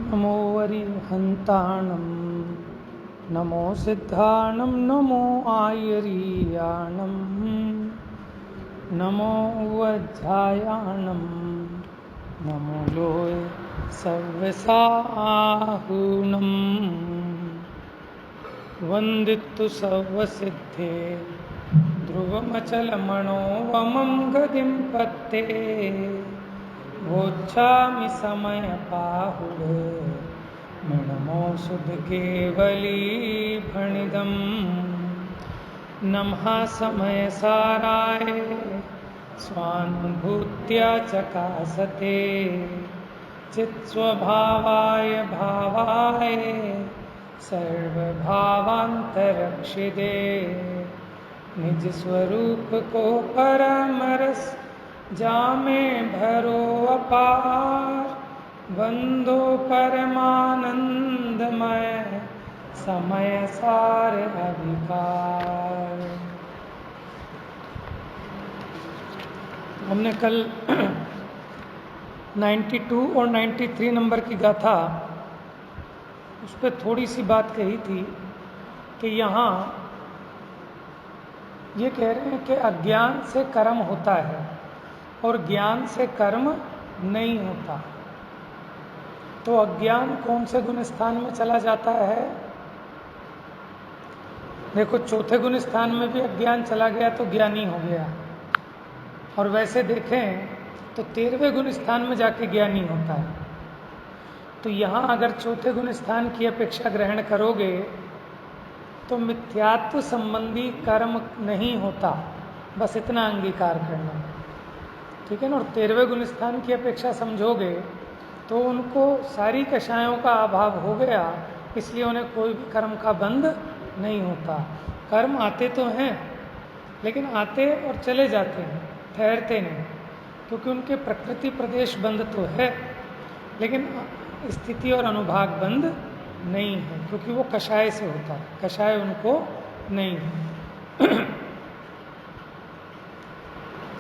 नमो वरिहन्ताणं नमो सिद्धाणं नमो आयर्याणं नमो वज्रायाणं नमो लोय सव्यसाहुणं वन्दितु सर्वसिद्धे ध्रुवमचलमणोवमं गतिं पत्ते वोच्छामि समयपाहुः मृणमोषधकेवलीभणिदं नमः समयसाराय स्वानुभूत्या चकासते चित्स्वभावाय भावाय सर्वभावान्तरक्षिते निज स्वरूप को परमरस जामे भरो अपार वंदो परमानंदमय समय सार अभिकार। हमने कल 92 और 93 नंबर की गाथा उस पर थोड़ी सी बात कही थी कि यहाँ ये कह रहे हैं कि अज्ञान से कर्म होता है और ज्ञान से कर्म नहीं होता। तो अज्ञान कौन से गुण स्थान में चला जाता है? देखो, चौथे गुण स्थान में भी अज्ञान चला गया तो ज्ञानी हो गया, और वैसे देखें तो 13वें गुण स्थान में जाके ज्ञानी होता है। तो यहाँ अगर चौथे गुण स्थान की अपेक्षा ग्रहण करोगे तो मिथ्यात्व संबंधी कर्म नहीं होता, बस इतना अंगीकार करना, ठीक है ना। और 13वें गुण स्थान की अपेक्षा समझोगे तो उनको सारी कषायों का अभाव हो गया, इसलिए उन्हें कोई भी कर्म का बंध नहीं होता। कर्म आते तो हैं लेकिन आते और चले जाते हैं, ठहरते नहीं, क्योंकि उनके प्रकृति प्रदेश बंध तो है लेकिन स्थिति और अनुभाग बंध नहीं है, क्योंकि वो कषाय से होता है, कषाय उनको नहीं है।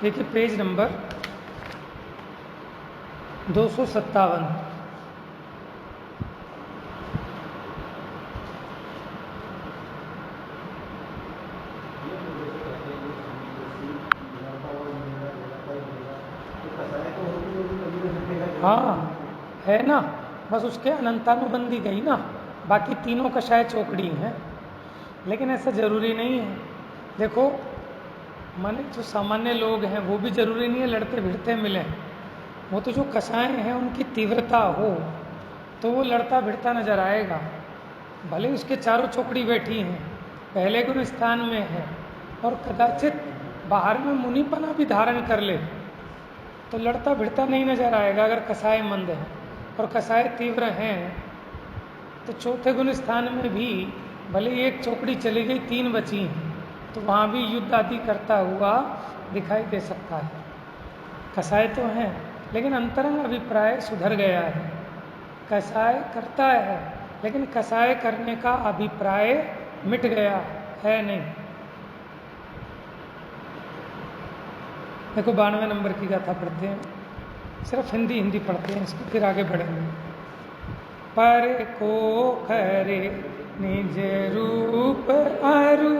देखिए पेज नंबर 257। हाँ है ना, बस उसके अनंतानुबंधी गई ना, बाकी तीनों कषाय चौकड़ी हैं, लेकिन ऐसा जरूरी नहीं है। देखो माने जो सामान्य लोग हैं वो भी जरूरी नहीं है लड़ते भिड़ते मिले, वो तो जो कषाय हैं उनकी तीव्रता हो तो वो लड़ता भिड़ता नजर आएगा, भले उसके चारों चौकड़ी बैठी हैं, पहले गुण स्थान में है और कदाचित बाहर में मुनिपना भी धारण कर ले तो लड़ता भिड़ता नहीं नजर आएगा अगर कषाय मंद है। और कषाय तीव्र हैं तो चौथे गुण स्थान में भी भले एक चौकड़ी चली गई, 3 बची हैं, तो वहाँ भी युद्ध आदि करता हुआ दिखाई दे सकता है। कषाय तो हैं लेकिन अंतरंग अभिप्राय सुधर गया है। कषाय करता है लेकिन कषाय करने का अभिप्राय मिट गया है नहीं। देखो 92 नंबर की गाथा पढ़ते हैं, सिर्फ हिंदी पढ़ते हैं, इसको फिर आगे बढ़ेंगे। पर को करे निज रूप अरु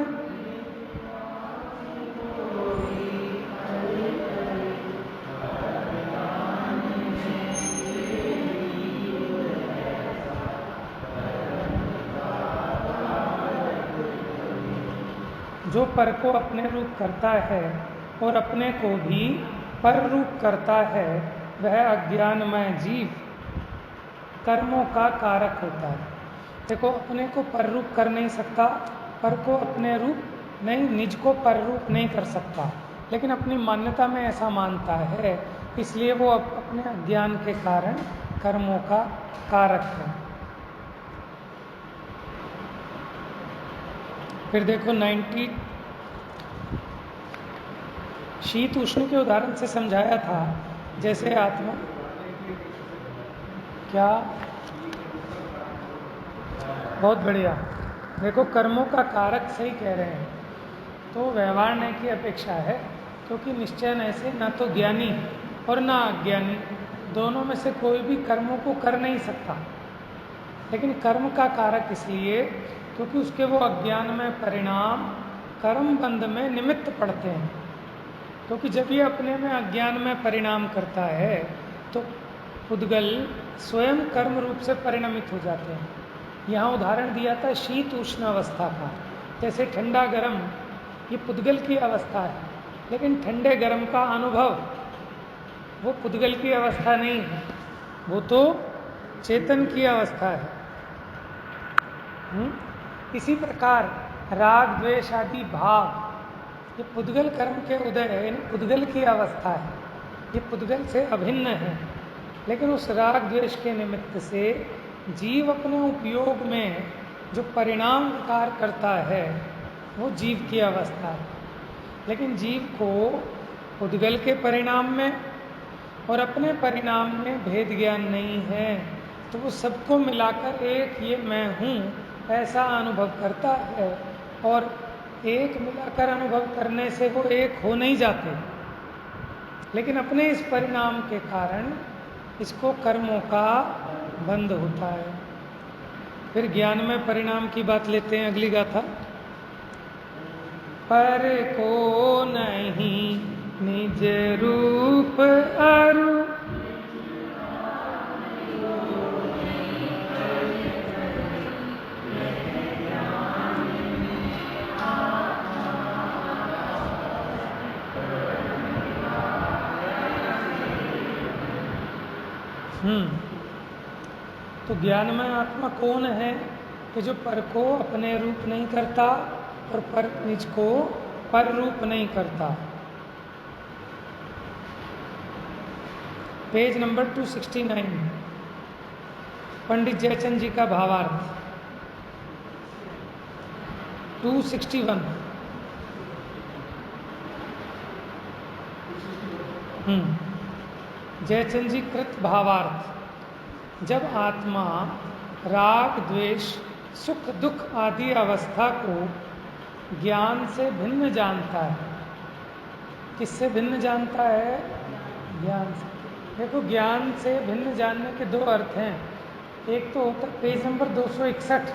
जो पर को अपने रूप करता है और अपने को भी पर रूप करता है, वह अज्ञानमय जीव कर्मों का कारक होता है। देखो अपने को पर रूप कर नहीं सकता, पर को अपने रूप नहीं, निज को पर रूप नहीं कर सकता, लेकिन अपनी मान्यता में ऐसा मानता है, इसलिए वो अपने अज्ञान के कारण कर्मों का कारक है। फिर देखो 90 शीत उष्ण के उदाहरण से समझाया था, जैसे आत्मा क्या, बहुत बढ़िया। देखो कर्मों का कारक सही कह रहे हैं, तो व्यवहार नहीं की अपेक्षा है, क्योंकि निश्चय ऐसे ना तो ज्ञानी और ना अज्ञानी, दोनों में से कोई भी कर्मों को कर नहीं सकता। लेकिन कर्म का कारक इसलिए क्योंकि उसके वो अज्ञान में परिणाम कर्म बंध में निमित्त पड़ते हैं। क्योंकि जब ये अपने में अज्ञान में परिणाम करता है तो पुद्गल स्वयं कर्म रूप से परिणमित हो जाते हैं। यहाँ उदाहरण दिया था शीत उष्ण अवस्था का, जैसे ठंडा गर्म ये पुद्गल की अवस्था है, लेकिन ठंडे गर्म का अनुभव वो पुद्गल की अवस्था नहीं है, वो तो चेतन की अवस्था है। इसी प्रकार राग द्वेष आदि भाव ये पुद्गल कर्म के उदय है, यानी पुद्गल की अवस्था है, ये पुद्गल से अभिन्न है। लेकिन उस राग द्वेष के निमित्त से जीव अपने उपयोग में जो परिणाम कार्य करता है वो जीव की अवस्था है। लेकिन जीव को पुद्गल के परिणाम में और अपने परिणाम में भेद ज्ञान नहीं है, तो वो सबको मिलाकर एक ये मैं हूँ ऐसा अनुभव करता है, और एक मिलाकर अनुभव करने से वो एक हो नहीं जाते, लेकिन अपने इस परिणाम के कारण इसको कर्मों का बंध होता है। फिर ज्ञान में परिणाम की बात लेते हैं, अगली गाथा। पर को नहीं निज रूप अरु तो ज्ञान में आत्मा कौन है कि जो पर को अपने रूप नहीं करता और पर निज को पर रूप नहीं करता। पेज नंबर 269 पंडित जयचंद जी का भावार्थ 261। जयचंद जी कृत भावार्थ। जब आत्मा राग द्वेष सुख दुख आदि अवस्था को ज्ञान से भिन्न जानता है। किससे भिन्न जानता है? ज्ञान से। देखो, ज्ञान से भिन्न जानने के दो अर्थ हैं। एक तो होता है पेज नंबर 261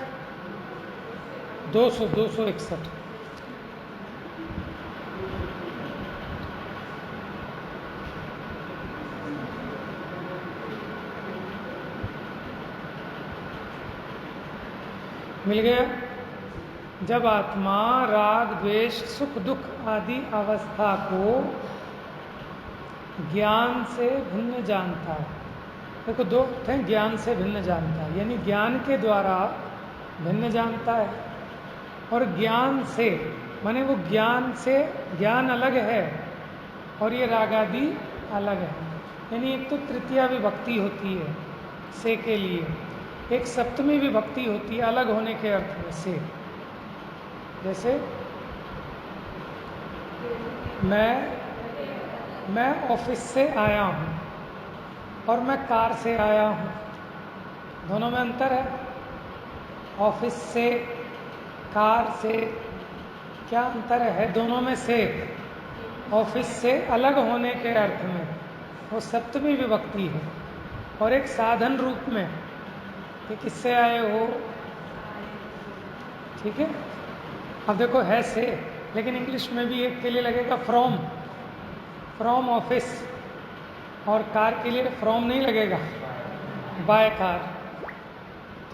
261 मिल गया। जब आत्मा राग द्वेष सुख दुख आदि अवस्था को ज्ञान से भिन्न जानता है। देखो, दो अर्थ हैं, ज्ञान से भिन्न जानता है यानी ज्ञान के द्वारा भिन्न जानता है, और ज्ञान से माने वो ज्ञान से ज्ञान अलग है और ये राग आदि अलग है। यानी एक तो तृतीया विभक्ति होती है से के लिए, एक सप्तमी विभक्ति होती है अलग होने के अर्थ में से। जैसे मैं ऑफिस से आया हूँ और मैं कार से आया हूँ, दोनों में अंतर है। ऑफिस से कार से क्या अंतर है? दोनों में से ऑफिस से अलग होने के अर्थ में वो सप्तमी विभक्ति है, और एक साधन रूप में कि किससे आए हो। ठीक है। अब देखो है से, लेकिन इंग्लिश में भी एक के लिए लगेगा फ्रॉम ऑफिस, और कार के लिए फ्रॉम नहीं लगेगा, बाय कार।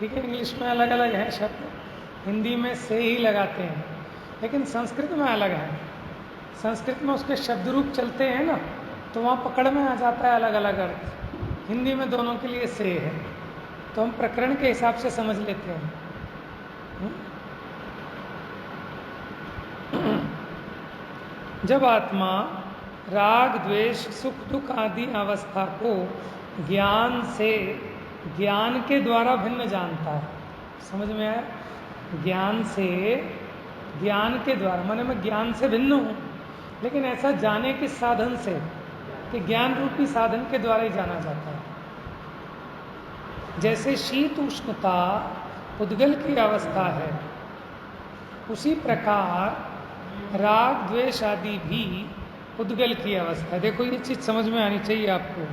ठीक है, इंग्लिश में अलग अलग है शब्द, हिंदी में से ही लगाते हैं, लेकिन संस्कृत में अलग है। संस्कृत में उसके शब्द रूप चलते हैं ना, तो वहाँ पकड़ में आ जाता है अलग अलग अर्थ। हिंदी में दोनों के लिए से है, तो हम प्रकरण के हिसाब से समझ लेते हैं। जब आत्मा राग द्वेष सुख दुख आदि अवस्था को ज्ञान से ज्ञान के द्वारा भिन्न जानता है, समझ में आया? ज्ञान से ज्ञान के द्वारा माने मैं ज्ञान से भिन्न हूँ, लेकिन ऐसा जाने के साधन से कि ज्ञान रूपी साधन के द्वारा ही जाना जाता है। जैसे शीत उष्णता पुद्गल की अवस्था है, उसी प्रकार राग द्वेष आदि भी पुद्गल की अवस्था है। देखो, ये चीज समझ में आनी चाहिए आपको।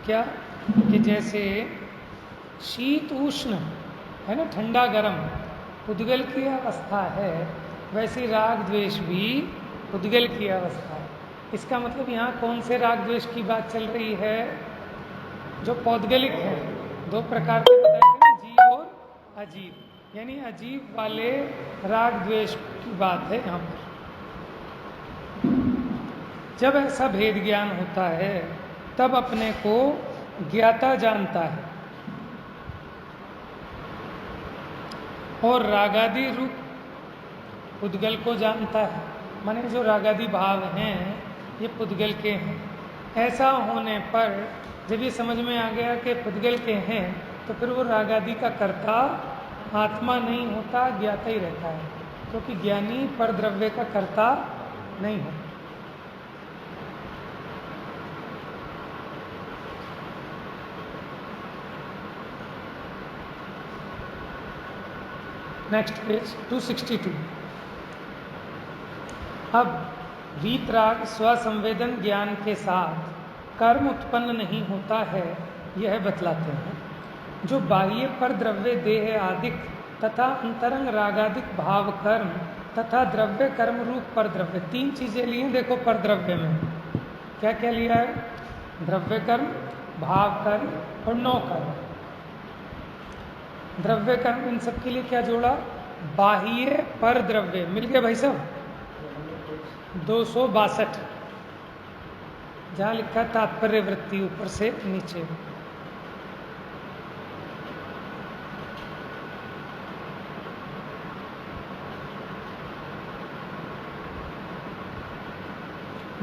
क्या कि जैसे शीत उष्ण है ना, ठंडा गर्म पुद्गल की अवस्था है, वैसी राग द्वेष भी पुद्गल की अवस्था है। इसका मतलब यहाँ कौन से राग द्वेष की बात चल रही है? जो पौद्गलिक है, दो प्रकार के बताए थे ना, जीव और अजीव, यानी अजीव वाले राग द्वेष की बात है यहाँ पर। जब ऐसा भेद ज्ञान होता है तब अपने को ज्ञाता जानता है और रागादि रूप पुद्गल को जानता है। माने जो रागादि भाव हैं ये पुद्गल के हैं। ऐसा होने पर जब ये समझ में आ गया कि पुद्गल के हैं तो फिर वो रागादि का कर्ता आत्मा नहीं होता, ज्ञाता ही रहता है, क्योंकि ज्ञानी पर द्रव्य का कर्ता नहीं है। Next page 262। अब वीतराग स्वसंवेदन ज्ञान के साथ कर्म उत्पन्न नहीं होता है, यह बतलाते हैं। जो बाह्य पर द्रव्य देह आदिक तथा अंतरंग रागादिक भाव कर्म तथा द्रव्य कर्म रूप पर द्रव्य, तीन चीजें ली हैं देखो पर द्रव्य में। क्या क्या लिया है? द्रव्य कर्म, भाव कर्म और नौ कर्म। द्रव्य कर्म, इन सब के लिए क्या जोड़ा? बाह्य पर द्रव्य। मिल गया भाई साहब? 262 जहां लिखा तात्पर्य वृत्ति ऊपर से नीचे।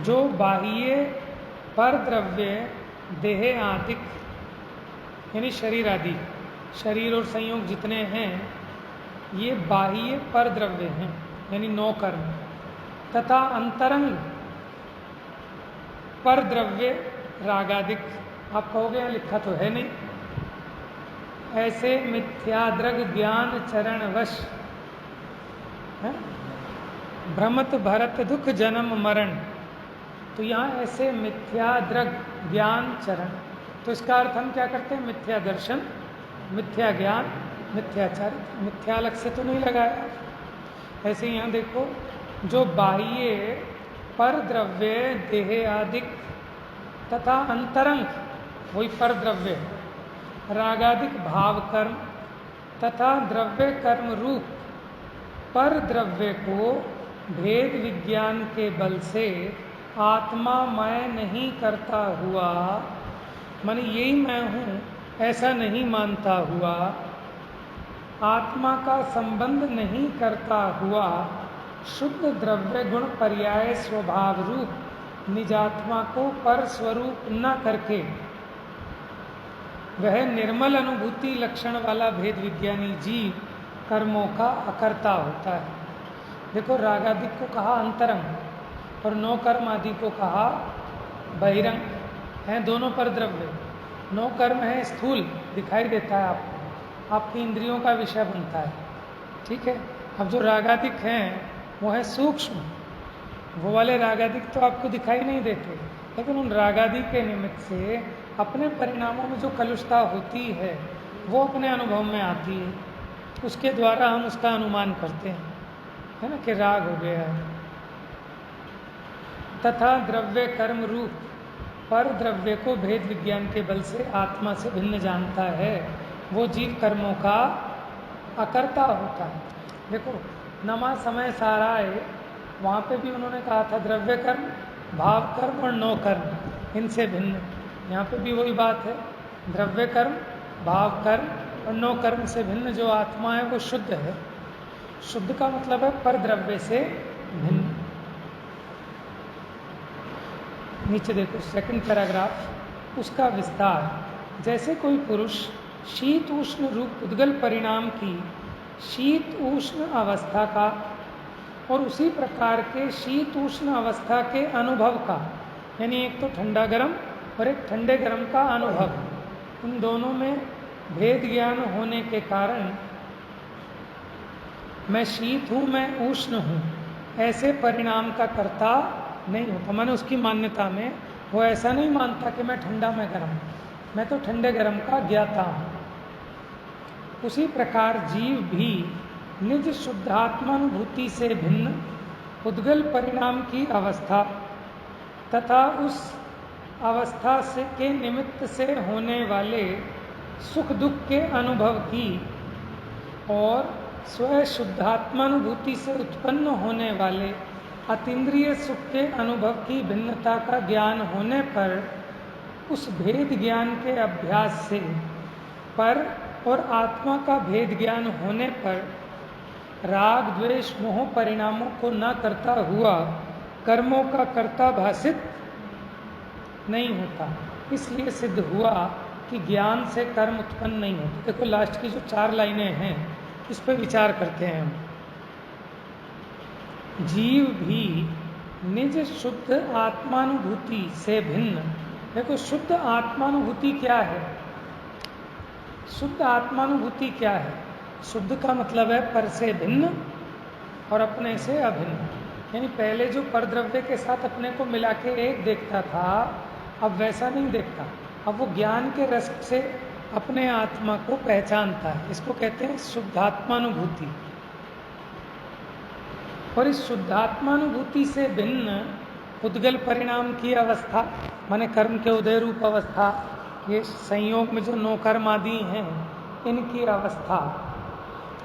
जो बाह्य पर द्रव्य देह आदिक यानी शरीर आदि, शरीर और संयोग जितने हैं ये बाह्य पर द्रव्य हैं, यानी नौ कर्म, तथा अंतरंग पर द्रव्य रागादिक। आप कहोगे यहाँ लिखा तो है नहीं। ऐसे मिथ्याद्रग ज्ञान चरणवश है भ्रमत भरत दुख जन्म मरण। तो यहाँ ऐसे मिथ्याद्रग ज्ञान चरण, तो इसका अर्थ हम क्या करते हैं? मिथ्या दर्शन, मिथ्या ज्ञान, मिथ्याचारित। मिथ्या अलग से तो नहीं लगाया। ऐसे यहाँ देखो, जो बाह्य पर द्रव्य देह आदिक तथा अंतरंग वही पर द्रव्य रागादिक भाव कर्म तथा द्रव्य कर्म रूप पर द्रव्य को भेद विज्ञान के बल से आत्मा मैं नहीं करता हुआ, माने यही मैं हूँ ऐसा नहीं मानता हुआ, आत्मा का संबंध नहीं करता हुआ, शुद्ध द्रव्य गुण पर्याय स्वभाव रूप निजात्मा को पर स्वरूप न करके वह निर्मल अनुभूति लक्षण वाला भेद विज्ञानी जीव कर्मों का अकर्ता होता है। देखो, रागादिक को कहा अंतरंग और नौ कर्म आदि को कहा बहिरंग, हैं दोनों पर द्रव्य। नौ कर्म है स्थूल, दिखाई देता है आपको, आपकी इंद्रियों का विषय बनता है, ठीक है। अब जो रागादिक हैं वो है सूक्ष्म, वो वाले रागादिक तो आपको दिखाई नहीं देते, लेकिन उन रागादि के निमित्त से अपने परिणामों में जो कलुषता होती है वो अपने अनुभव में आती है, उसके द्वारा हम उसका अनुमान करते हैं, है ना, कि राग हो गया है। तथा द्रव्य कर्म रूप पर द्रव्य को भेद विज्ञान के बल से आत्मा से भिन्न जानता है, वो जीव कर्मों का अकर्ता होता है। देखो, नमा समय साराय, वहाँ पे भी उन्होंने कहा था द्रव्य कर्म, भाव कर्म और नौ कर्म इनसे भिन्न। यहाँ पे भी वही बात है, द्रव्य कर्म, भाव कर्म और नौ कर्म से भिन्न जो आत्मा है वो शुद्ध है। शुद्ध का मतलब है पर द्रव्य से भिन्न। नीचे देखो सेकंड पैराग्राफ, उसका विस्तार। जैसे कोई पुरुष शीत उष्ण रूप उद्गल परिणाम की शीत उष्ण अवस्था का और उसी प्रकार के शीत उष्ण अवस्था के अनुभव का, यानी एक तो ठंडा गर्म और एक ठंडे गर्म का अनुभव, इन दोनों में भेद ज्ञान होने के कारण मैं शीत हूँ, मैं उष्ण हूँ, ऐसे परिणाम का कर्ता नहीं होता। मैंने उसकी मान्यता में वो ऐसा नहीं मानता कि मैं ठंडा में गर्म, मैं तो ठंडे गर्म का ज्ञाता हूँ। उसी प्रकार जीव भी निज शुद्धात्मानुभूति से भिन्न उद्गल परिणाम की अवस्था तथा उस अवस्था से के निमित्त से होने वाले सुख दुख के अनुभव की और स्व शुद्धात्मानुभूति से उत्पन्न होने वाले अतीन्द्रिय सुख के अनुभव की भिन्नता का ज्ञान होने पर उस भेद ज्ञान के अभ्यास से पर और आत्मा का भेद ज्ञान होने पर राग द्वेष मोह परिणामों को न करता हुआ कर्मों का कर्ता भाषित नहीं होता। इसलिए सिद्ध हुआ कि ज्ञान से कर्म उत्पन्न नहीं होते। देखो लास्ट की जो 4 लाइनें हैं इस पर विचार करते हैं हम। जीव भी निज शुद्ध आत्मानुभूति से भिन्न। देखो शुद्ध आत्मानुभूति क्या है? शुद्ध आत्मानुभूति क्या है? शुद्ध का मतलब है पर से भिन्न और अपने से अभिन्न। यानी पहले जो परद्रव्य के साथ अपने को मिला के एक देखता था, अब वैसा नहीं देखता। अब वो ज्ञान के रस से अपने आत्मा को पहचानता है। इसको कहते हैं शुद्धात्मानुभूति। और इस शुद्धात्मानुभूति से भिन्न उद्गल परिणाम की अवस्था, माने कर्म के उदय रूप अवस्था, ये संयोग में जो 9 कर्म आदि हैं इनकी अवस्था,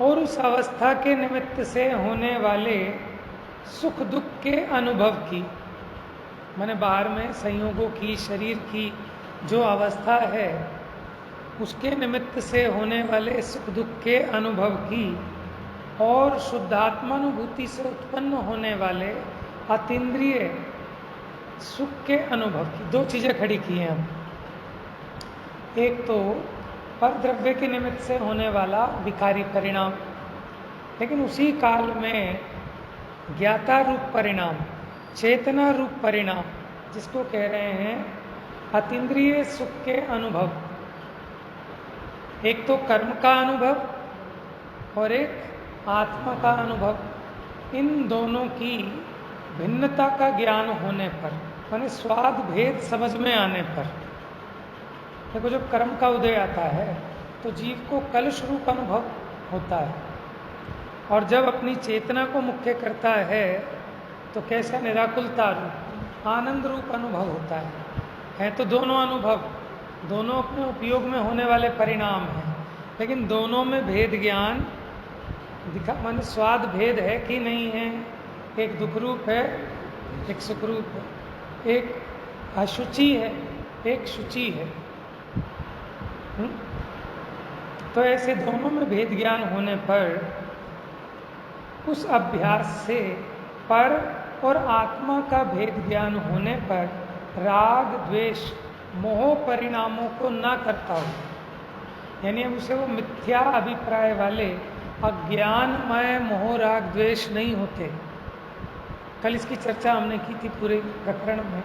और उस अवस्था के निमित्त से होने वाले सुख दुख के अनुभव की, माने बाहर में संयोगों की, शरीर की जो अवस्था है उसके निमित्त से होने वाले सुख दुख के अनुभव की और शुद्धात्मानुभूति से उत्पन्न होने वाले अतीन्द्रिय सुख के अनुभव की 2 चीजें खड़ी की हैं हम। एक तो पर द्रव्य के निमित्त से होने वाला विकारी परिणाम, लेकिन उसी काल में ज्ञाता रूप परिणाम, चेतना रूप परिणाम, जिसको कह रहे हैं अतीन्द्रिय सुख के अनुभव। एक तो कर्म का अनुभव और एक आत्मा का अनुभव। इन दोनों की भिन्नता का ज्ञान होने पर, माने स्वाद भेद समझ में आने पर, देखो जब कर्म का उदय आता है तो जीव को कलश रूप अनुभव होता है, और जब अपनी चेतना को मुख्य करता है तो कैसा निराकुलता रूप आनंद रूप अनुभव होता है तो दोनों अनुभव, दोनों अपने उपयोग में होने वाले परिणाम हैं, लेकिन दोनों में भेद ज्ञान दिखा, माने स्वाद भेद है कि नहीं है। एक दुख रूप है, एक सुख रूप है, एक अशुचि है, एक शुचि है। तो ऐसे दोनों में भेद ज्ञान होने पर उस अभ्यास से पर और आत्मा का भेद ज्ञान होने पर राग द्वेष मोह परिणामों को ना करता हो, यानी उसे वो मिथ्या अभिप्राय वाले अज्ञानमय मोह राग द्वेष नहीं होते। कल इसकी चर्चा हमने की थी पूरे प्रकरण में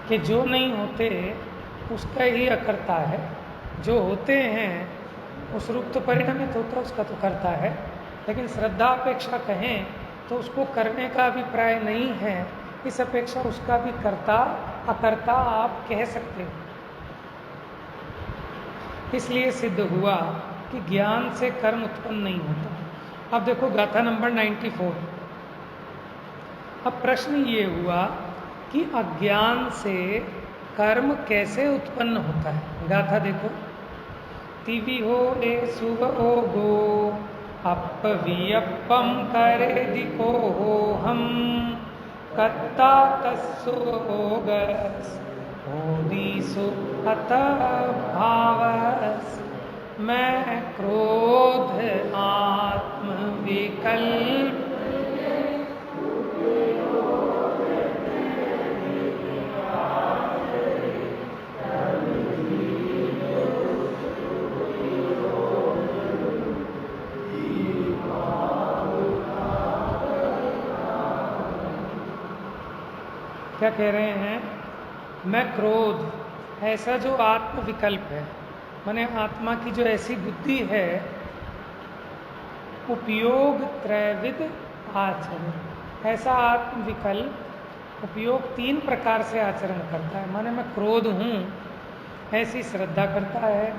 कि जो नहीं होते उसका ही अकर्ता है, जो होते हैं उस रूप तो परिणमित होता उसका तो करता है, लेकिन श्रद्धा अपेक्षा कहें तो उसको करने का अभिप्राय नहीं है, इस अपेक्षा उसका भी कर्ता अकर्ता आप कह सकते हो। इसलिए सिद्ध हुआ कि ज्ञान से कर्म उत्पन्न नहीं होता। अब देखो गाथा नंबर 94। अब प्रश्न ये हुआ कि अज्ञान से कर्म कैसे उत्पन्न होता है। गाथा देखो, तिवि हो ए सुव ओ गो अप वियप्पम करे दिको हो हम कत्ता तस्सु ओगस ओदीसु अत भावस मैं क्रोध आत्म विकल्प क्या कह रहे हैं? मैं क्रोध, ऐसा जो आत्म विकल्प है, माने आत्मा की जो ऐसी बुद्धि है, उपयोग त्रैविध आचरण, ऐसा आत्म विकल्प उपयोग 3 प्रकार से आचरण करता है। माने मैं क्रोध हूँ ऐसी श्रद्धा करता है,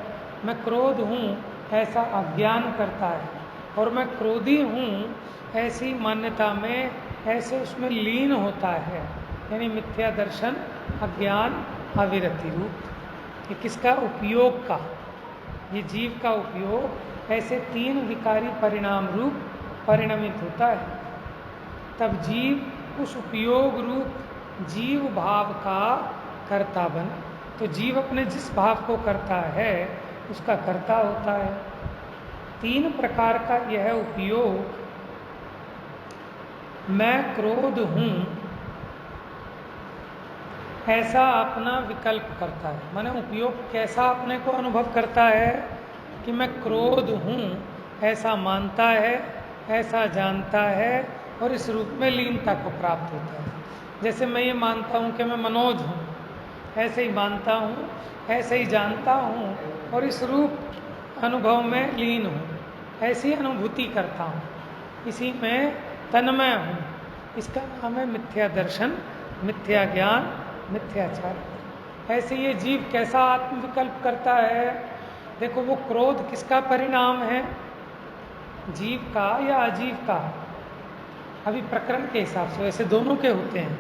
मैं क्रोध हूँ ऐसा अज्ञान करता है, और मैं क्रोधी हूँ ऐसी मान्यता में, ऐसे उसमें लीन होता है। यानी मिथ्या दर्शन, अज्ञान, अविरति रूप। ये किसका उपयोग का, ये जीव का उपयोग ऐसे 3 विकारी परिणाम रूप परिणमित होता है। तब जीव उस उपयोग रूप जीव भाव का कर्ता बन। तो जीव अपने जिस भाव को करता है उसका कर्ता होता है। 3 प्रकार का यह उपयोग, मैं क्रोध हूँ ऐसा अपना विकल्प करता है। माने उपयोग कैसा अपने को अनुभव करता है कि मैं क्रोध हूँ ऐसा मानता है, ऐसा जानता है, और इस रूप में लीनता को प्राप्त होता है। जैसे मैं ये मानता हूँ कि मैं मनोज हूँ, ऐसे ही मानता हूँ, ऐसे ही जानता हूँ, और इस रूप अनुभव में लीन हूँ, ऐसी अनुभूति करता हूँ, इसी में तन्मय हूँ। इसका नाम है मिथ्या दर्शन, मिथ्या ज्ञान, मिथ्याचार। ऐसे ये जीव कैसा आत्मविकल्प करता है? देखो, वो क्रोध किसका परिणाम है, जीव का या अजीव का? अभी प्रकरण के हिसाब से वैसे दोनों के होते हैं।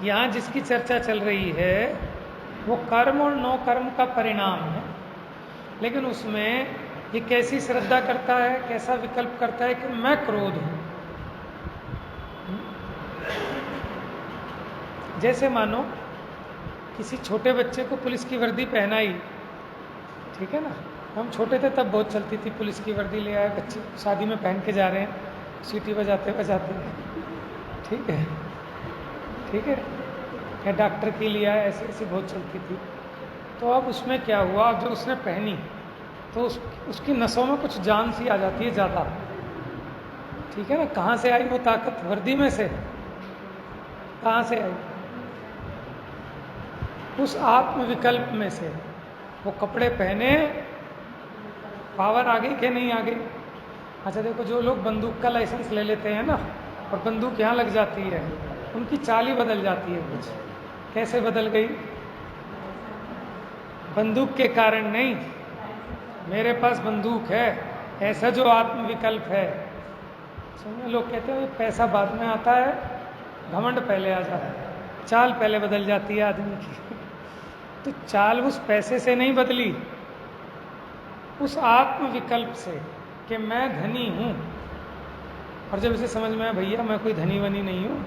यहाँ जिसकी चर्चा चल रही है वो कर्म और नो कर्म का परिणाम है, लेकिन उसमें ये कैसी श्रद्धा करता है, कैसा विकल्प करता है कि मैं क्रोध हूँ। जैसे मानो किसी छोटे बच्चे को पुलिस की वर्दी पहनाई, ठीक है ना, हम छोटे थे तब बहुत चलती थी, पुलिस की वर्दी ले आए बच्चे, शादी में पहन के जा रहे हैं, सीटी बजाते बजाते, ठीक है, ठीक है, या डॉक्टर की लिया, ऐसी ऐसी बहुत चलती थी। तो अब उसमें क्या हुआ, अब जो उसने पहनी तो उसकी नसों में कुछ जान सी आ जाती है ज़्यादा, ठीक है ना। कहाँ से आई वो ताकत? वर्दी में से। कहाँ से आई? उस आत्मविकल्प में से। वो कपड़े पहने, पावर आ गई कि नहीं आ गई? अच्छा देखो, जो लोग बंदूक का लाइसेंस ले लेते हैं ना और बंदूक यहाँ लग जाती है, उनकी चाल ही बदल जाती है कुछ। कैसे बदल गई? बंदूक के कारण नहीं, मेरे पास बंदूक है, ऐसा जो आत्मविकल्प है। सुनिए, लोग कहते हैं पैसा बाद में आता है, घमंड पहले आ जाता है, चाल पहले बदल जाती है आदमी की। तो चाल उस पैसे से नहीं बदली, उस आत्मविकल्प से कि मैं धनी हूँ। और जब इसे समझ में आया भैया मैं कोई धनी वनी नहीं हूँ,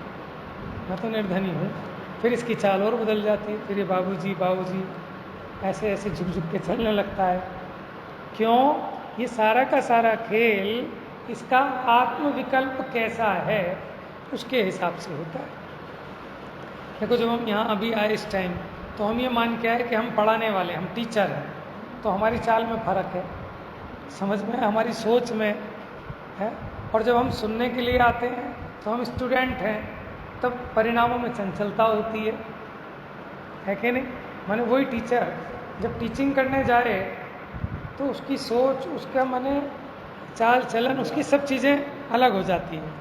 मैं तो निर्धनी हूँ, फिर इसकी चाल और बदल जाती है। फिर ये बाबूजी बाबूजी ऐसे ऐसे झुक झुक के चलने लगता है। क्यों? ये सारा का सारा खेल इसका आत्मविकल्प कैसा है उसके हिसाब से होता है। देखो, जब हम यहाँ अभी आए इस टाइम, तो हम ये मान के आए कि हम पढ़ाने वाले, हम टीचर हैं, तो हमारी चाल में फ़र्क है, समझ में, हमारी सोच में है। और जब हम सुनने के लिए आते हैं तो हम स्टूडेंट हैं, तब परिणामों में चंचलता होती है कि नहीं? माने वही टीचर जब टीचिंग करने जाए तो उसकी सोच, उसका माने चाल चलन, उसकी सब चीज़ें अलग हो जाती हैं।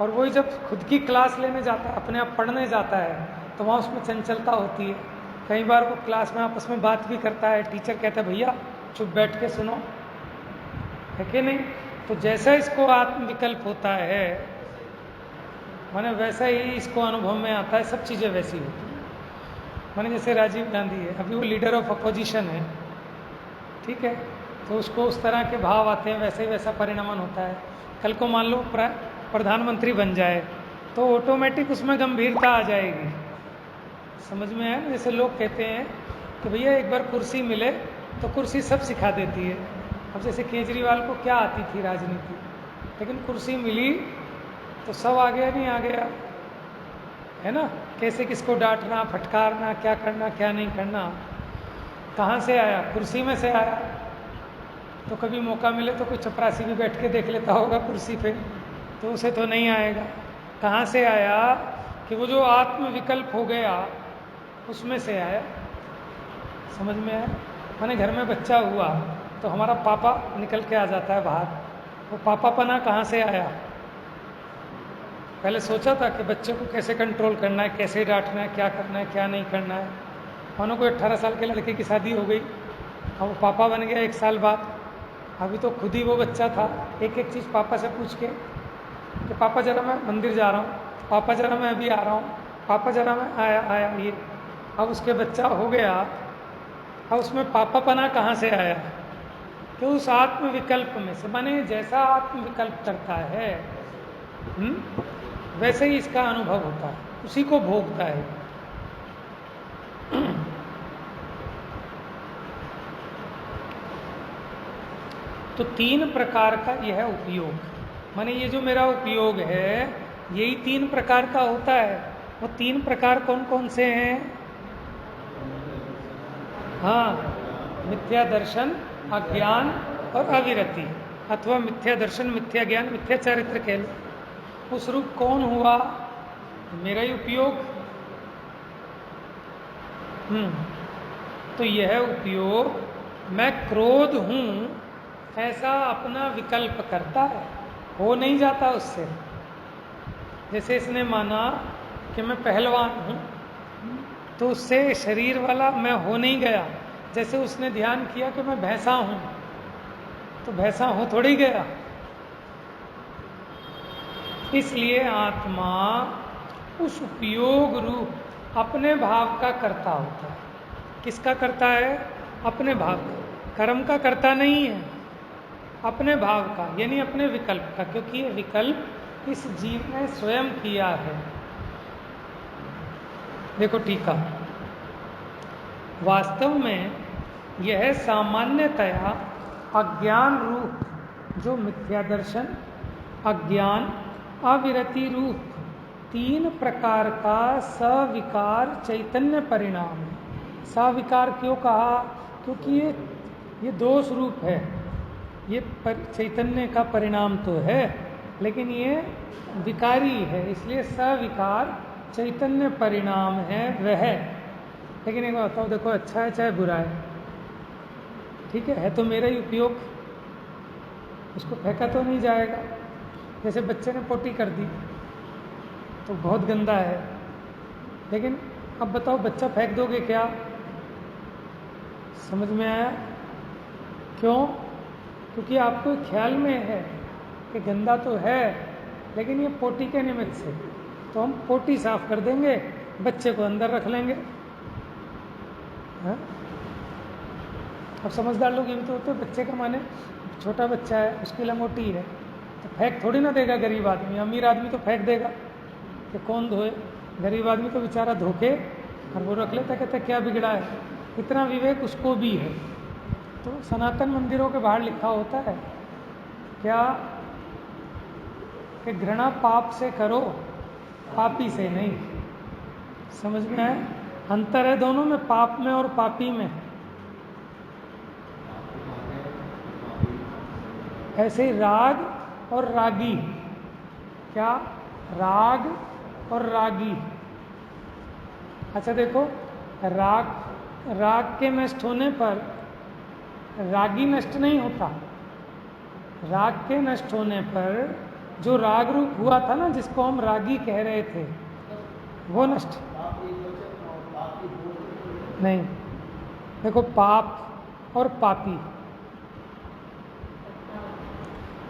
और वही जब खुद की क्लास लेने जाता है, अपने आप पढ़ने जाता है, तो वहाँ उसमें चंचलता होती है। कई बार वो क्लास में आपस में बात भी करता है, टीचर कहता है भैया चुप बैठ के सुनो, है कि नहीं? तो जैसा इसको आत्मविकल्प होता है, माने वैसा ही इसको अनुभव में आता है, सब चीज़ें वैसी होती हैं। माने जैसे राजीव गांधी है, अभी वो लीडर ऑफ अपोजिशन है, ठीक है, तो उसको उस तरह के भाव आते हैं, वैसे ही वैसा परिणमन होता है। कल को मान लो प्रधानमंत्री बन जाए तो ऑटोमेटिक उसमें गंभीरता आ जाएगी, समझ में आया? जैसे लोग कहते हैं कि भैया एक बार कुर्सी मिले तो कुर्सी सब सिखा देती है। अब जैसे केजरीवाल को क्या आती थी राजनीति, लेकिन कुर्सी मिली तो सब आ गया, नहीं आ गया, है ना? कैसे किसको डांटना, फटकारना, क्या करना क्या नहीं करना, कहाँ से आया? कुर्सी में से आया। तो कभी मौका मिले तो कोई चपरासी भी बैठ के देख लेता होगा कुर्सी पे, तो उसे तो नहीं आएगा। कहाँ से आया? कि वो जो आत्मविकल्प हो गया उसमें से आया, समझ में आया? माने घर में बच्चा हुआ तो हमारा पापा निकल के आ जाता है बाहर, वो पापापना कहाँ से आया? पहले सोचा था कि बच्चे को कैसे कंट्रोल करना है, कैसे डांटना है, क्या करना है क्या नहीं करना है। मानो कोई 18 साल के लड़के की शादी हो गई, अब वो पापा बन गया 1 साल बाद। अभी तो खुद ही वो बच्चा था, एक एक चीज़ पापा से पूछ के कि पापा जरा मैं मंदिर जा रहा हूँ, पापा जरा मैं अभी आ रहा हूँ, पापा जरा मैं आया आया ये। अब उसके बच्चा हो गया, अब उसमें पापापना कहाँ से आया? कि उस आत्म विकल्प में से, माने जैसा आत्म विकल्प करता है वैसे ही इसका अनुभव होता है, उसी को भोगता है। तो 3 प्रकार का यह उपयोग, माने ये जो मेरा उपयोग है यही 3 प्रकार का होता है। वो 3 प्रकार कौन कौन से हैं? हाँ, मिथ्या दर्शन, अज्ञान और अविरति, अथवा मिथ्या दर्शन, मिथ्या ज्ञान, मिथ्या चारित्र कह लो। उस रूप कौन हुआ? मेरा ही उपयोग। तो यह उपयोग, मैं क्रोध हूं ऐसा अपना विकल्प करता है, हो नहीं जाता उससे। जैसे इसने माना कि मैं पहलवान हूं, तो उससे शरीर वाला मैं हो नहीं गया। जैसे उसने ध्यान किया कि मैं भैंसा हूं, तो भैंसा हो थोड़ी गया। इसलिए आत्मा उस उपयोग रूप अपने भाव का कर्ता होता है। किसका करता है? अपने भाव का, कर्म का करता नहीं है, अपने भाव का, यानी अपने विकल्प का, क्योंकि ये विकल्प इस जीव ने स्वयं किया है। देखो टीका, वास्तव में यह सामान्यतया अज्ञान रूप जो मिथ्या दर्शन, अज्ञान, अविरति रूप 3 प्रकार का सविकार चैतन्य परिणाम है। सविकार क्यों कहा? क्योंकि ये दोष रूप है, ये चैतन्य का परिणाम तो है, लेकिन ये विकारी है, इसलिए सविकार चैतन्य परिणाम है वह। लेकिन एक बात बताओ, देखो अच्छा है चाहे बुरा है, ठीक है तो मेरा ही उपयोग, उसको फेंका तो नहीं जाएगा। जैसे बच्चे ने पोटी कर दी तो बहुत गंदा है, लेकिन अब बताओ बच्चा फेंक दोगे क्या? समझ में आया? क्यों? क्योंकि आपको ख्याल में है कि गंदा तो है, लेकिन ये पोटी के निमित्त से, तो हम पोटी साफ कर देंगे, बच्चे को अंदर रख लेंगे। हाँ? अब समझदार लोग ये भी तो होते हैं, बच्चे का माने छोटा बच्चा है, उसकी लंगोटी है, तो फेंक थोड़ी ना देगा गरीब आदमी। अमीर आदमी तो फेंक देगा कि कौन धोए, गरीब आदमी तो बेचारा धोके और वो रख लेता, कहता क्या बिगड़ा है। इतना विवेक उसको भी है। तो सनातन मंदिरों के बाहर लिखा होता है क्या कि घृणा पाप से करो, पापी से नहीं। समझ में है? अंतर है दोनों में, पाप में और पापी में। ऐसे ही राग और रागी, क्या? राग और रागी। अच्छा देखो, राग के नष्ट होने पर रागी नष्ट नहीं होता। राग के नष्ट होने पर जो राग रूप हुआ था ना, जिसको हम रागी कह रहे थे, वो नष्ट नहीं। देखो पाप और पापी,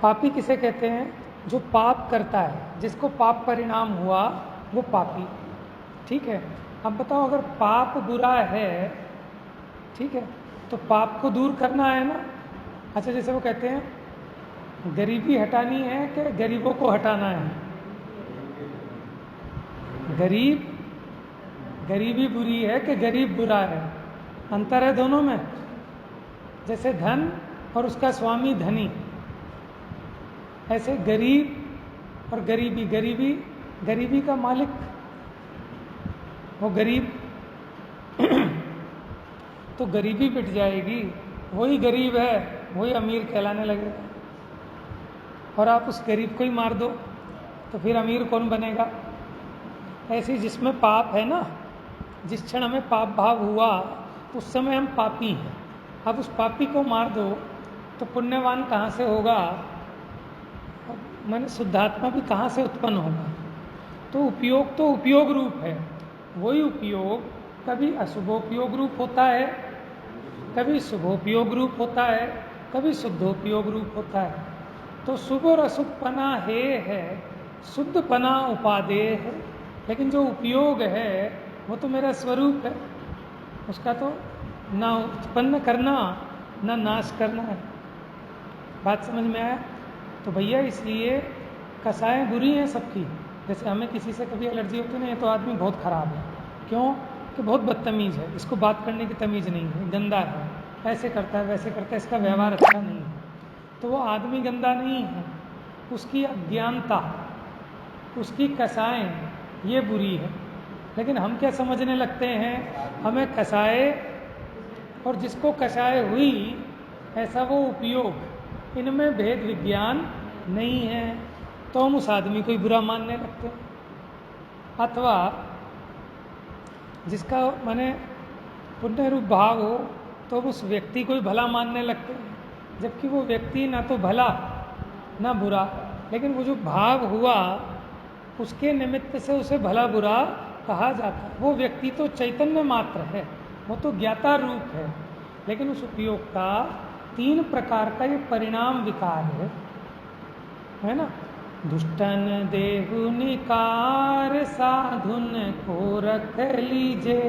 पापी किसे कहते हैं? जो पाप करता है, जिसको पाप परिणाम हुआ वो पापी। ठीक है, अब बताओ अगर पाप बुरा है, ठीक है, तो पाप को दूर करना है ना। अच्छा जैसे वो कहते हैं गरीबी हटानी है कि गरीबों को हटाना है? गरीबी बुरी है कि गरीब बुरा है? अंतर है दोनों में। जैसे धन और उसका स्वामी धनी, ऐसे गरीब और गरीबी का मालिक वो गरीब तो गरीबी मिट जाएगी, वही गरीब है वही अमीर कहलाने लगेगा। और आप उस गरीब को ही मार दो तो फिर अमीर कौन बनेगा? ऐसे जिसमें पाप है ना, जिस क्षण हमें पाप भाव हुआ उस समय हम पापी हैं। अब उस पापी को मार दो तो पुण्यवान कहाँ से होगा? माने शुद्धात्मा भी कहाँ से उत्पन्न होगा? तो उपयोग रूप है। वही उपयोग कभी अशुभोपयोग रूप होता है, कभी शुभोपयोग रूप होता है, कभी शुद्धोपयोग रूप होता है। तो शुभ और अशुभपना है, शुद्धपना उपादेय है, लेकिन जो उपयोग है वो तो मेरा स्वरूप है, उसका तो ना उत्पन्न करना ना नाश करना है। बात समझ में आया? तो भैया इसलिए कसाएं बुरी हैं सबकी। जैसे हमें किसी से कभी एलर्जी होती नहीं है तो आदमी बहुत ख़राब है, क्यों कि बहुत बदतमीज़ है, इसको बात करने की तमीज़ नहीं है, गंदा है, ऐसे करता है वैसे करता है, इसका व्यवहार अच्छा नहीं है। तो वो आदमी गंदा नहीं है, उसकी अज्ञानता, उसकी कसाएं ये बुरी है। लेकिन हम क्या समझने लगते हैं, हमें कसाए और जिसको कसाए हुई ऐसा वो उपयोग, इनमें भेद विज्ञान नहीं है, तो हम उस आदमी को ही बुरा मानने लगते हैं। अथवा जिसका माने पुण्य रूप भाव हो तो उस व्यक्ति को ही भला मानने लगते हैं, जबकि वो व्यक्ति ना तो भला ना बुरा, लेकिन वो जो भाव हुआ उसके निमित्त से उसे भला बुरा कहा जाता है। वो व्यक्ति तो चैतन्य मात्र है, वो तो ज्ञाता रूप है, लेकिन उस उपयोग का 3 प्रकार का ये परिणाम विकार है ना। दुष्टन देहु निकार साधुन को रख लीजे,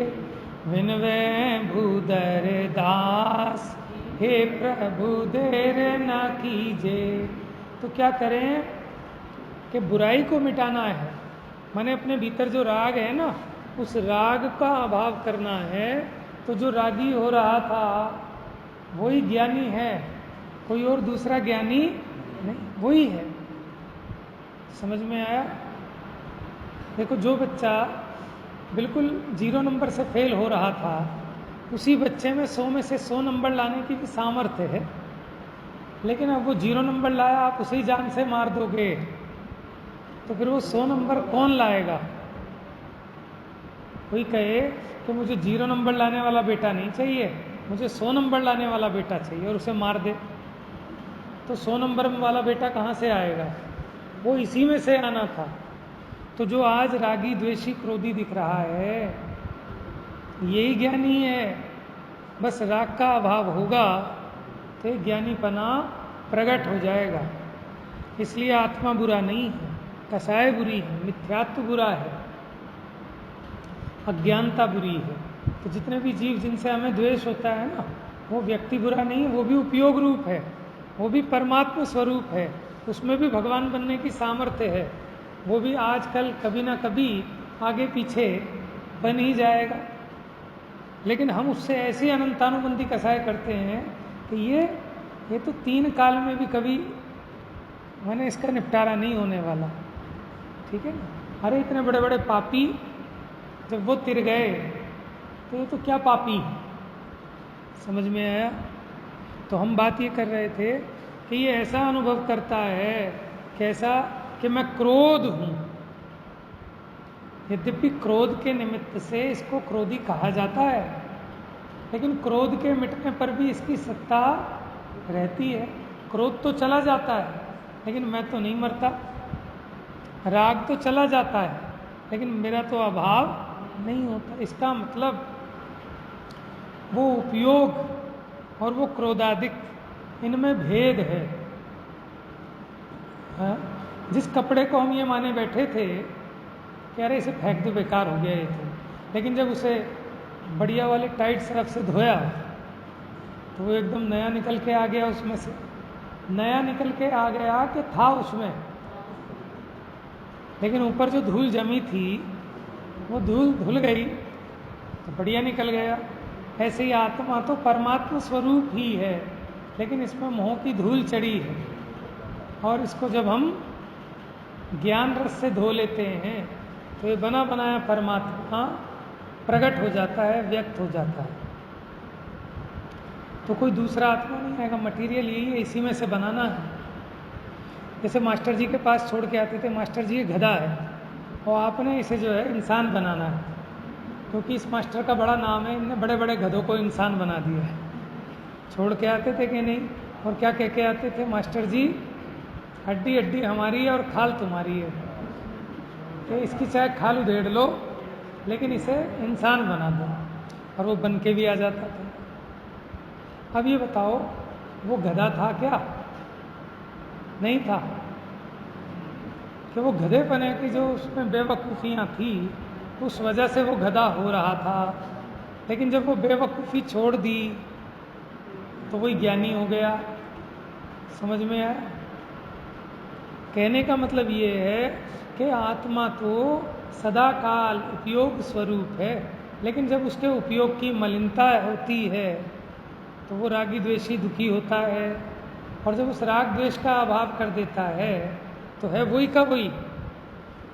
विनवे भूदर दास हे प्रभु देर न कीजे। तो क्या करें कि बुराई को मिटाना है, माने अपने भीतर जो राग है ना उस राग का अभाव करना है। तो जो रागी हो रहा था वही ज्ञानी है, कोई और दूसरा ज्ञानी नहीं, वही है। समझ में आया? देखो जो बच्चा बिल्कुल 0 नंबर से फेल हो रहा था, उसी बच्चे में 100 में से 100 नंबर लाने की भी सामर्थ्य है, लेकिन अब वो 0 नंबर लाया, आप उसे जान से मार दोगे तो फिर वो 100 नंबर कौन लाएगा? कोई कहे कि मुझे 0 नंबर लाने वाला बेटा नहीं चाहिए, मुझे 100 नंबर लाने वाला बेटा चाहिए, और उसे मार दे तो 100 नंबर वाला बेटा कहाँ से आएगा? वो इसी में से आना था। तो जो आज रागी द्वेषी क्रोधी दिख रहा है यही ज्ञानी है। बस राग का अभाव होगा तो ज्ञानीपना प्रकट हो जाएगा। इसलिए आत्मा बुरा नहीं है, कसाय बुरी है, मिथ्यात्व बुरा है, अज्ञानता बुरी है। तो जितने भी जीव जिनसे हमें द्वेष होता है ना, वो व्यक्ति बुरा नहीं है, वो भी उपयोग रूप है, वो भी परमात्मा स्वरूप है, उसमें भी भगवान बनने की सामर्थ्य है, वो भी आजकल कभी ना कभी आगे पीछे बन ही जाएगा। लेकिन हम उससे ऐसी अनंतानुबंधी कसाय करते हैं कि ये तो 3 काल में भी कभी मैंने इसका निपटारा नहीं होने वाला, ठीक है ना। अरे इतने बड़े बड़े पापी जब वो तिर गए तो ये तो क्या पापी, समझ में आया? तो हम बात ये कर रहे थे कि ये ऐसा अनुभव करता है, कैसा कि मैं क्रोध हूँ। यद्यपि क्रोध के निमित्त से इसको क्रोधी कहा जाता है, लेकिन क्रोध के मिटने पर भी इसकी सत्ता रहती है। क्रोध तो चला जाता है लेकिन मैं तो नहीं मरता, राग तो चला जाता है लेकिन मेरा तो अभाव नहीं होता। इसका मतलब वो उपयोग और वो क्रोधादिक, इनमें भेद है। हाँ? जिस कपड़े को हम ये माने बैठे थे कि अरे इसे फेंक दो, बेकार हो गया ये तो, लेकिन जब उसे बढ़िया वाले टाइट सर्फ से धोया तो वो एकदम नया निकल के आ गया, उसमें से नया निकल के आ गया कि था उसमें, लेकिन ऊपर जो धूल जमी थी वो धूल धुल गई तो बढ़िया निकल गया। ऐसे ही आत्मा तो परमात्मा स्वरूप ही है, लेकिन इसमें मोह की धूल चढ़ी है, और इसको जब हम ज्ञान रस से धो लेते हैं तो ये बना बनाया परमात्मा प्रकट हो जाता है, व्यक्त हो जाता है। तो कोई दूसरा आत्मा नहीं आएगा, मटेरियल यही है, इसी में से बनाना है। जैसे मास्टर जी के पास छोड़ के आते थे, मास्टर जी ये गधा है और आपने इसे जो है इंसान बनाना है, क्योंकि इस मास्टर का बड़ा नाम है, इनने बड़े बड़े गधों को इंसान बना दिया है। छोड़ के आते थे कि नहीं? और क्या कह के आते थे, मास्टर जी हड्डी हड्डी हमारी है और खाल तुम्हारी है, कि इसकी चाहे खाल उधेड़ लो लेकिन इसे इंसान बना दो, और वो बन के भी आ जाता था। अब ये बताओ, वो गधा था क्या? नहीं था। कि वो गधेपने की जो उसमें बेवकूफ़ियाँ थी, उस वजह से वो गधा हो रहा था। लेकिन जब वो बेवकूफ़ी छोड़ दी तो वही ज्ञानी हो गया। समझ में आया? कहने का मतलब ये है कि आत्मा तो सदा काल उपयोग स्वरूप है, लेकिन जब उसके उपयोग की मलिनता होती है तो वो रागी द्वेषी दुखी होता है। और जब उस राग द्वेष का अभाव कर देता है तो है वही का वही।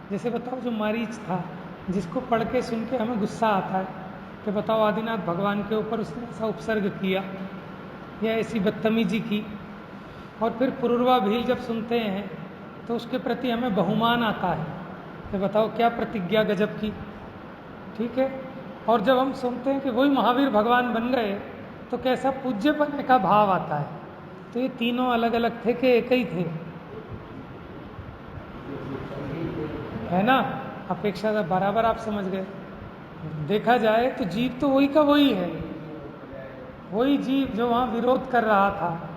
जैसे बताओ, जो मारीच था, जिसको पढ़ के सुन के हमें गुस्सा आता है कि बताओ आदिनाथ भगवान के ऊपर उसने ऐसा उपसर्ग किया या ऐसी बदतमीजी की, और फिर पुरुरवा भील जब सुनते हैं तो उसके प्रति हमें बहुमान आता है कि बताओ क्या प्रतिज्ञा गजब की। ठीक है। और जब हम सुनते हैं कि वही महावीर भगवान बन गए तो कैसा पूज्यपन का भाव आता है। तो ये तीनों अलग अलग थे कि एक ही थे? है ना? अपेक्षा का बराबर आप समझ गए। देखा जाए तो जीव तो वही का वही है। वही जीव जो वहाँ विरोध कर रहा था,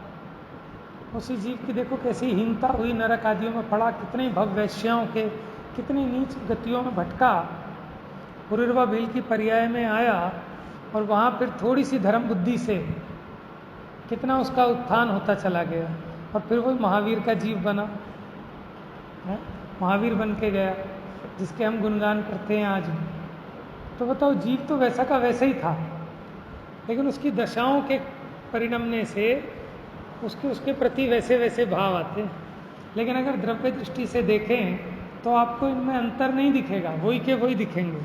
उसी जीव की देखो कैसी हीनता हुई, नरक आदियों में पड़ा, कितने भव वैश्याओं के, कितनी नीच गतियों में भटका, पुरुरवा भील की पर्याय में आया, और वहाँ फिर थोड़ी सी धर्म बुद्धि से कितना उसका उत्थान होता चला गया, और फिर वो महावीर का जीव बना है? महावीर बन के गया, जिसके हम गुणगान करते हैं आज भी। तो बताओ, जीव तो वैसा का वैसा ही था, लेकिन उसकी दशाओं के परिणमने से उसके उसके प्रति वैसे वैसे भाव आते हैं। लेकिन अगर द्रव्य दृष्टि से देखें तो आपको इनमें अंतर नहीं दिखेगा, वही के वही दिखेंगे।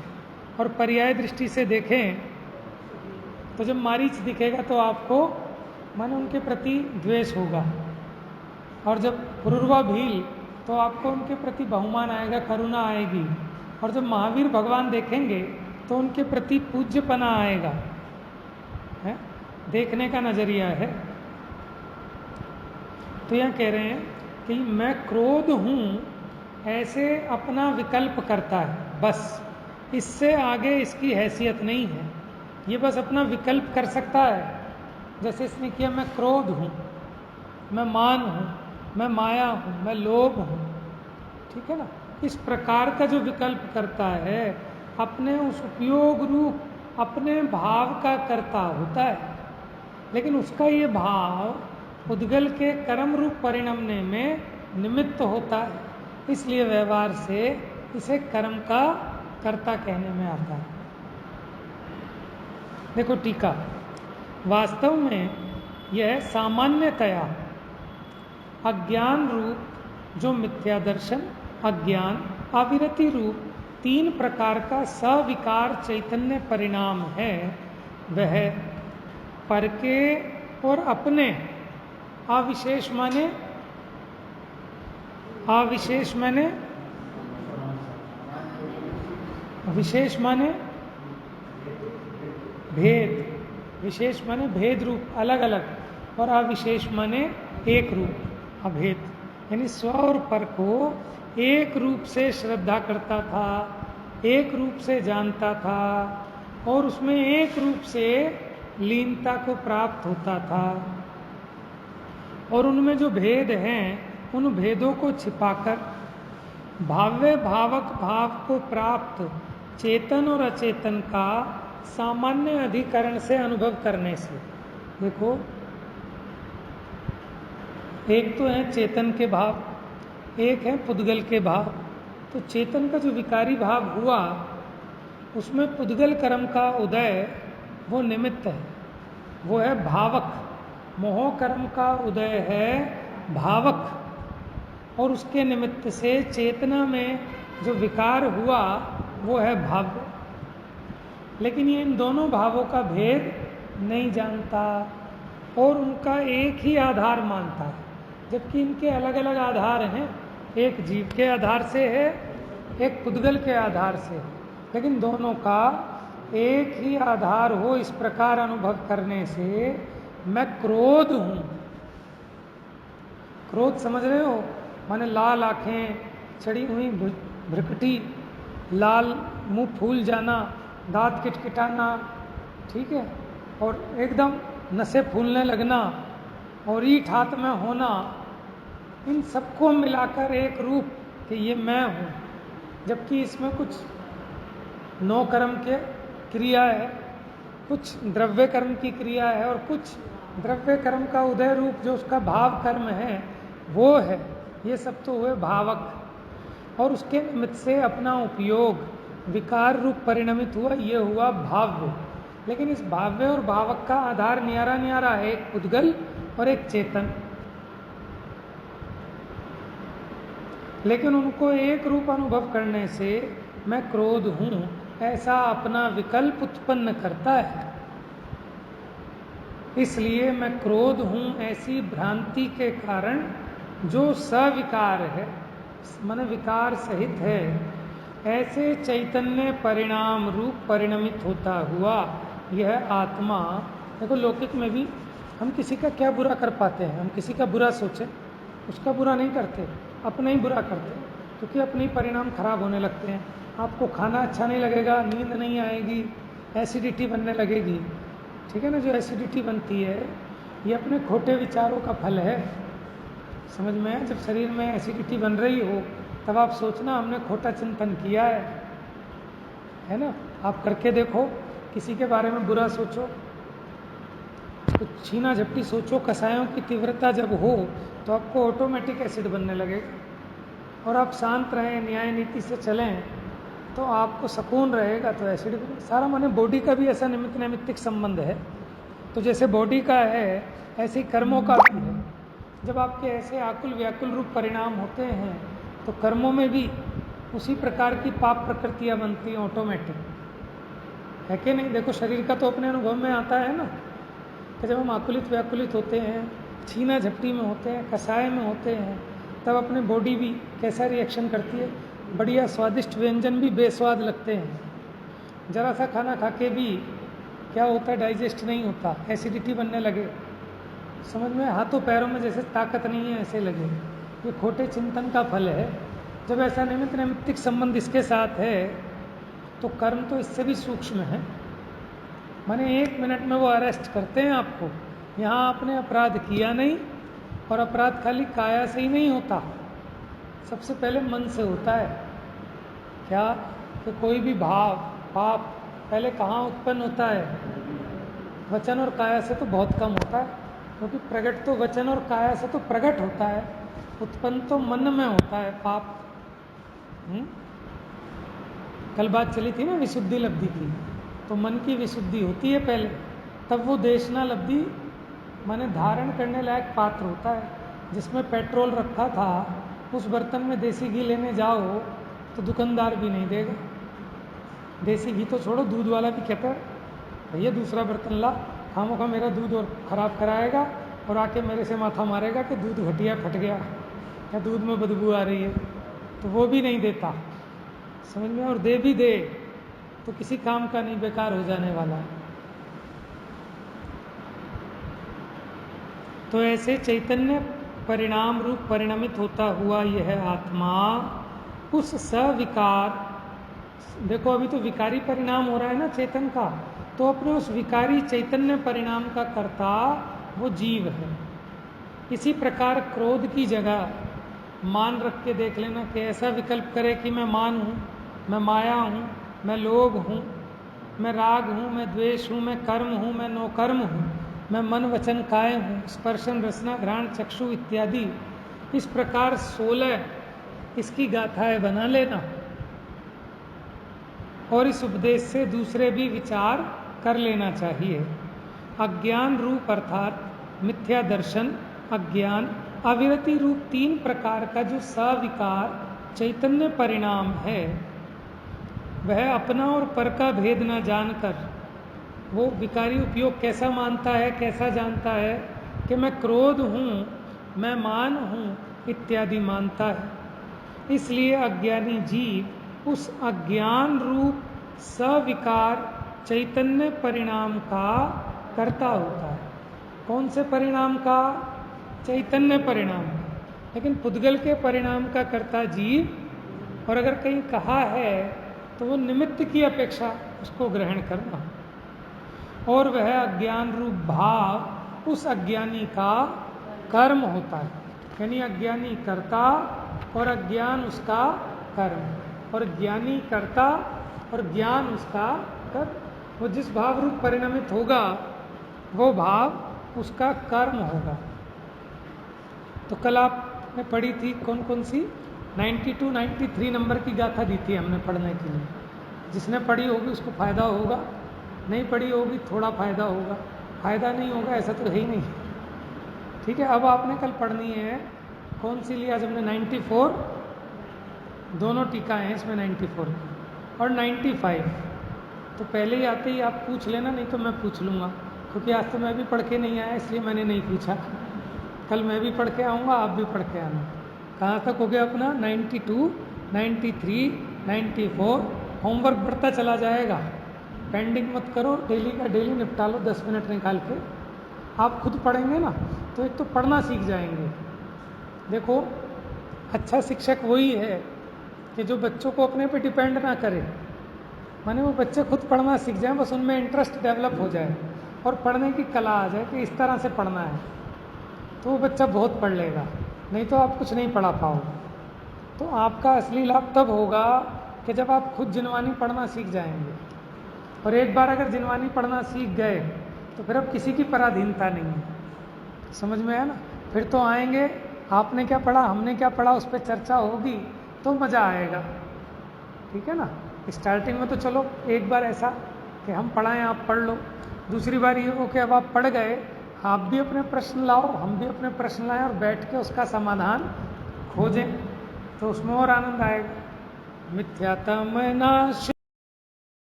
और पर्याय दृष्टि से देखें तो जब मारीच दिखेगा तो आपको मन उनके प्रति द्वेष होगा, और जब पुरुरवा भील तो आपको उनके प्रति बहुमान आएगा, करुणा आएगी। और जब महावीर भगवान देखेंगे तो उनके प्रति पूज्यपना आएगा। है? देखने का नजरिया है। तो यह कह रहे हैं कि मैं क्रोध हूँ, ऐसे अपना विकल्प करता है, बस इससे आगे इसकी हैसियत नहीं है। ये बस अपना विकल्प कर सकता है। जैसे इसने किया, मैं क्रोध हूँ, मैं मान हूँ, मैं माया हूँ, मैं लोभ हूँ। ठीक है ना? इस प्रकार का जो विकल्प करता है, अपने उस उपयोग रूप अपने भाव का कर्ता होता है। लेकिन उसका ये भाव उद्गल के कर्म रूप परिणमने में निमित्त होता है, इसलिए व्यवहार से इसे कर्म का कर्ता कहने में आता है। देखो टीका, वास्तव में यह सामान्यतया अज्ञान रूप जो मिथ्या दर्शन, अज्ञान, अविरति रूप तीन प्रकार का सविकार चैतन्य परिणाम है, वह पर के और अपने अविशेष माने अविशेष माने विशेष माने भेद, विशेष माने भेद रूप अलग अलग, और अविशेष माने एक रूप अभेद। यानी स्व और पर को एक रूप से श्रद्धा करता था, एक रूप से जानता था, और उसमें एक रूप से लीनता को प्राप्त होता था। और उनमें जो भेद हैं, उन भेदों को छिपाकर भाव्य भावक भाव को प्राप्त चेतन और अचेतन का सामान्य अधिकरण से अनुभव करने से। देखो, एक तो है चेतन के भाव, एक है पुद्गल के भाव। तो चेतन का जो विकारी भाव हुआ, उसमें पुद्गल कर्म का उदय वो निमित्त है, वो है भावक। मोह कर्म का उदय है भावक, और उसके निमित्त से चेतना में जो विकार हुआ वो है भाव्य। लेकिन ये इन दोनों भावों का भेद नहीं जानता और उनका एक ही आधार मानता है, जबकि इनके अलग अलग आधार हैं। एक जीव के आधार से है, एक पुद्गल के आधार से, लेकिन दोनों का एक ही आधार हो, इस प्रकार अनुभव करने से मैं क्रोध हूँ। क्रोध समझ रहे हो? माने लाल आंखें, चढ़ी हुई भ्रकटी, लाल मुंह फूल जाना, दांत किटकिटाना, ठीक है, और एकदम नसें फूलने लगना और ईंट हाथ में होना, इन सबको मिलाकर एक रूप कि ये मैं हूँ, जबकि इसमें कुछ नौ कर्म के क्रिया है, कुछ द्रव्य कर्म की क्रिया है और कुछ द्रव्य कर्म का उदय रूप जो उसका भाव कर्म है वो है। ये सब तो हुए भावक और उसके निमित्त से अपना उपयोग विकार रूप परिणमित हुआ, ये हुआ भाव्य। लेकिन इस भाव्य और भावक का आधार न्यारा न्यारा है, एक उद्गल और एक चेतन। लेकिन उनको एक रूप अनुभव करने से मैं क्रोध हूं ऐसा अपना विकल्प उत्पन्न करता है। इसलिए मैं क्रोध हूं ऐसी भ्रांति के कारण जो सविकार है, मन विकार सहित है, ऐसे चैतन्य परिणाम रूप परिणमित होता हुआ यह आत्मा। देखो लौकिक में भी हम किसी का क्या बुरा कर पाते हैं, हम किसी का बुरा सोचें, उसका बुरा नहीं करते, अपना ही बुरा करते, क्योंकि अपने ही परिणाम खराब होने लगते हैं। आपको खाना अच्छा नहीं लगेगा, नींद नहीं आएगी, एसिडिटी बनने लगेगी, ठीक है ना। जो एसिडिटी बनती है ये अपने खोटे विचारों का फल है, समझ में है। जब शरीर में एसिडिटी बन रही हो तब आप सोचना हमने खोटा चिंतन किया है ना। आप करके देखो, किसी के बारे में बुरा सोचो, तो छीना झपटी सोचो, कसायों की तीव्रता जब हो तो आपको ऑटोमेटिक एसिड बनने लगेगा। और आप शांत रहें, न्याय नीति से चलें तो आपको सुकून रहेगा, तो एसिड सारा माने बॉडी का भी ऐसा निमित्त नैमित्तिक संबंध है। तो जैसे बॉडी का है ऐसे ही कर्मों का भी है। जब आपके ऐसे आकुल व्याकुल रूप परिणाम होते हैं तो कर्मों में भी उसी प्रकार की पाप प्रकृतियाँ बनती हैं ऑटोमेटिक, है कि नहीं। देखो शरीर का तो अपने अनुभव में आता है ना, कि जब हम आकुलित व्याकुलित होते हैं, छीना झपटी में होते हैं, कसाय में होते हैं, तब अपने बॉडी भी कैसा रिएक्शन करती है। बढ़िया स्वादिष्ट व्यंजन भी बेस्वाद लगते हैं, जरा सा खाना खा के भी क्या होता है, डाइजेस्ट नहीं होता, एसिडिटी बनने लगे, समझ में, हाथों पैरों में जैसे ताकत नहीं है ऐसे लगे। ये खोटे चिंतन का फल है। जब ऐसा निमित्त नैमित्तिक संबंध इसके साथ है तो कर्म तो इससे भी सूक्ष्म है। माने 1 मिनट में वो अरेस्ट करते हैं आपको। यहाँ आपने अपराध किया नहीं, और अपराध खाली काया से ही नहीं होता, सबसे पहले मन से होता है। क्या कि कोई भी भाव पाप पहले कहाँ उत्पन्न होता है, वचन और काया से तो बहुत कम होता है, क्योंकि प्रकट तो वचन और काया से तो प्रकट होता है, उत्पन्न तो मन में होता है पाप। कल बात चली थी ना विशुद्धि लब्धि की, तो मन की विशुद्धि होती है पहले, तब वो देशना लब्धि माने धारण करने लायक पात्र होता है। जिसमें पेट्रोल रखा था उस बर्तन में देसी घी लेने जाओ तो दुकानदार भी नहीं देगा। देसी घी तो छोड़ो, दूध वाला भी कहता है भैया दूसरा बर्तन ला, खामोखा मेरा दूध और ख़राब कराएगा और आके मेरे से माथा मारेगा कि दूध घटिया फट गया या दूध में बदबू आ रही है, तो वो भी नहीं देता, समझ में। और दे भी दे तो किसी काम का नहीं, बेकार हो जाने वाला है। तो ऐसे चैतन्य परिणाम रूप परिणमित होता हुआ यह आत्मा उस सविकार, देखो अभी तो विकारी परिणाम हो रहा है ना चेतन का, तो अपने उस विकारी चैतन्य परिणाम का कर्ता वो जीव है। इसी प्रकार क्रोध की जगह मान रख के देख लेना कि ऐसा विकल्प करे कि मैं मान हूँ, मैं माया हूँ, मैं लोभ हूँ, मैं राग हूँ, मैं द्वेष हूँ, मैं कर्म हूँ, मैं नो कर्म हूँ, मैं मन वचन काय हूँ, स्पर्शन रसना घ्राण चक्षु इत्यादि। इस प्रकार 16 इसकी गाथाएं बना लेना और इस उपदेश से दूसरे भी विचार कर लेना चाहिए। अज्ञान रूप अर्थात मिथ्या दर्शन, अज्ञान, अविरति रूप 3 प्रकार का जो सविकार चैतन्य परिणाम है, वह अपना और पर का भेद न जानकर वो विकारी उपयोग कैसा मानता है, कैसा जानता है कि मैं क्रोध हूँ, मैं मान हूँ इत्यादि मानता है। इसलिए अज्ञानी जीव उस अज्ञान रूप सविकार चैतन्य परिणाम का कर्ता होता है। कौन से परिणाम का? चैतन्य परिणाम का। लेकिन पुद्गल के परिणाम का कर्ता जीव। और अगर कहीं कहा है तो वो निमित्त की अपेक्षा उसको ग्रहण करना। और वह अज्ञान रूप भाव उस अज्ञानी का कर्म होता है। यानी अज्ञानी कर्ता और अज्ञान उसका कर्म, और ज्ञानी कर्ता और ज्ञान उसका कर्म। वो जिस भाव रूप परिणमित होगा वो भाव उसका कर्म होगा। तो कल आपने पढ़ी थी कौन कौन सी 92 93 नंबर की गाथा दी थी हमने पढ़ने के लिए। जिसने पढ़ी होगी उसको फायदा होगा, नहीं पढ़ी होगी थोड़ा फायदा होगा, फायदा नहीं होगा ऐसा तो है ही नहीं। ठीक है, अब आपने कल पढ़नी है कौन सी ली आज हमने 94, दोनों टीका हैं इसमें 94 और 95। तो पहले ही आते ही आप पूछ लेना, नहीं तो मैं पूछ लूँगा, क्योंकि आज तो मैं भी पढ़ के नहीं आया इसलिए मैंने नहीं पूछा। कल मैं भी पढ़ के आऊँगा, आप भी पढ़ के आना। कहाँ तक हो गया अपना 92 93 94। होमवर्क बढ़ता चला जाएगा, पेंडिंग मत करो, डेली का डेली निपटा लो 10 मिनट निकाल के। आप खुद पढ़ेंगे ना तो एक तो पढ़ना सीख जाएंगे। देखो अच्छा शिक्षक वही है कि जो बच्चों को अपने पे डिपेंड ना करे, माने वो बच्चे खुद पढ़ना सीख जाएं, बस उनमें इंटरेस्ट डेवलप हो जाए और पढ़ने की कला आ जाए कि इस तरह से पढ़ना है, तो वो बच्चा बहुत पढ़ लेगा। नहीं तो आप कुछ नहीं पढ़ा पाओगे। तो आपका असली लाभ तब होगा कि जब आप खुद जिनवानी पढ़ना सीख जाएंगे। और एक बार अगर जिनवानी पढ़ना सीख गए तो फिर अब किसी की पराधीनता नहीं है। समझ में आया ना? फिर तो आएंगे, आपने क्या पढ़ा हमने क्या पढ़ा उस पर चर्चा होगी तो मज़ा आएगा। ठीक है ना? स्टार्टिंग में तो चलो एक बार ऐसा कि हम पढ़ाएं आप पढ़ लो, दूसरी बार ये हो कि अब आप पढ़ गए, आप भी अपने प्रश्न लाओ हम भी अपने प्रश्न लाएं और बैठ के उसका समाधान खोजें, तो उसमें और आनंद आएगा। मिथ्यात्म नाश